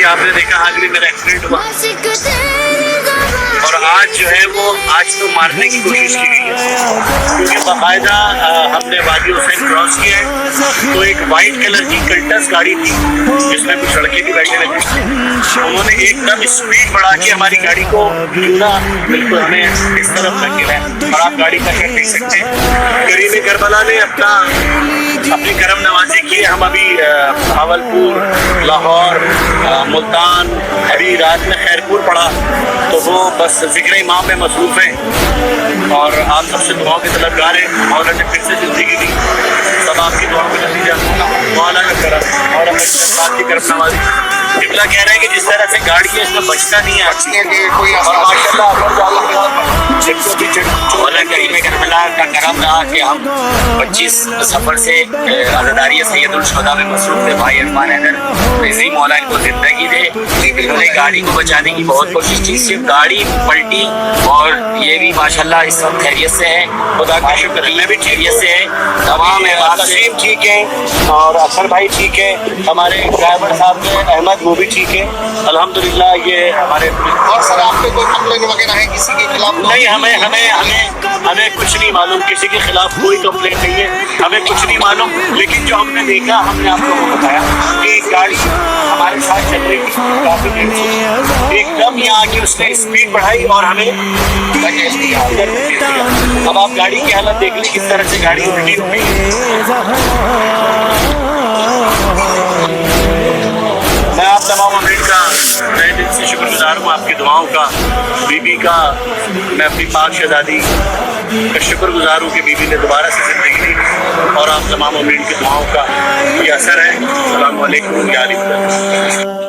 ابھی آپ نے دیکھا آگے میرا ایکسیڈنٹ ہوا اور آج جو ہے وہ آج تو مارنے کی کوشش کی گئی ہے کیونکہ باقاعدہ ہم نے وادی حسین کراس کیا ہے تو ایک وائٹ کلر کی کلٹس گاڑی تھی جس میں کچھ لڑکے بھی بیٹھے ہوئے تھے. انہوں نے ایک دم اسپیڈ بڑھا کے ہماری گاڑی کو بالکل ہمیں اس طرف دھکیلا ہے اور آپ گاڑی کا کر نہیں سکتے. کریم کربلا نے اپنی کرم نوازی کی ہے. ہم ابھی بھاولپور، لاہور، ملتان، ابھی رات میں خیرپور پڑا تو وہ بس ذکر امام میں مصروف ہیں اور آپ سب سے دعاؤں کے طلبگار ہیں. مولا نے پھر سے زندگی دی، سب آپ کی دعاؤں کا نتیجہ مولا کا کرم اور اللہ کی کرم نوازی. قبلہ کہہ رہے ہیں کہ جس طرح سے گاڑی ہے اس میں بچتا نہیں ہے اور ماشاءاللہ مولا کریم کربلا کا کرم رہا کہ ہم 25 سفر سے عزاداری سید الشہداء میں مصروف تھے. بھائی عرفان حیدر رضوی مولا ان کو زندگی دے. انہوں نے گاڑی کو بچانے کی بہت کوشش کی، صرف گاڑی پلٹی اور یہ بھی ماشاءاللہ اس وقت خیریت سے ہے. خدا کا شکر میں بھی خیریت سے ہے. تمام تسلیم ٹھیک ہیں اور اکثر بھائی ٹھیک ہے. ہمارے ڈرائیور صاحب نے احمد وہ بھی ٹھیک ہے الحمدللہ. یہ ہمارے اور سر آپ پہ کوئی کمپلین وغیرہ ہے کسی کے خلاف؟ نہیں، ہمیں کچھ نہیں معلوم، کسی کے خلاف کوئی کمپلین نہیں ہے، ہمیں کچھ نہیں معلوم. لیکن جو ہم نے دیکھا ہم نے آپ کو بتایا کہ ایک گاڑی ہمارے ساتھ چل رہی تھی کافی دیر سے، ایک دم یہاں آ کے اس نے اسپیڈ بڑھائی اور ہمیں دھکیل دیا. اب آپ گاڑی کی حالت دیکھ لیں کس طرح سے گاڑی الٹی ہو گئی. میں آپ تمام امریکہ کا تہہ دل سے شکر گزار ہوں آپ کی دعاؤں کا. بی بی کا میں اپنی پاک شہزادی کا شکر گزار ہوں کہ بی بی نے دوبارہ سے زندگی دی اور آپ تمام امریکہ کی دعاؤں کا یہ اثر ہے. السلام علیکم.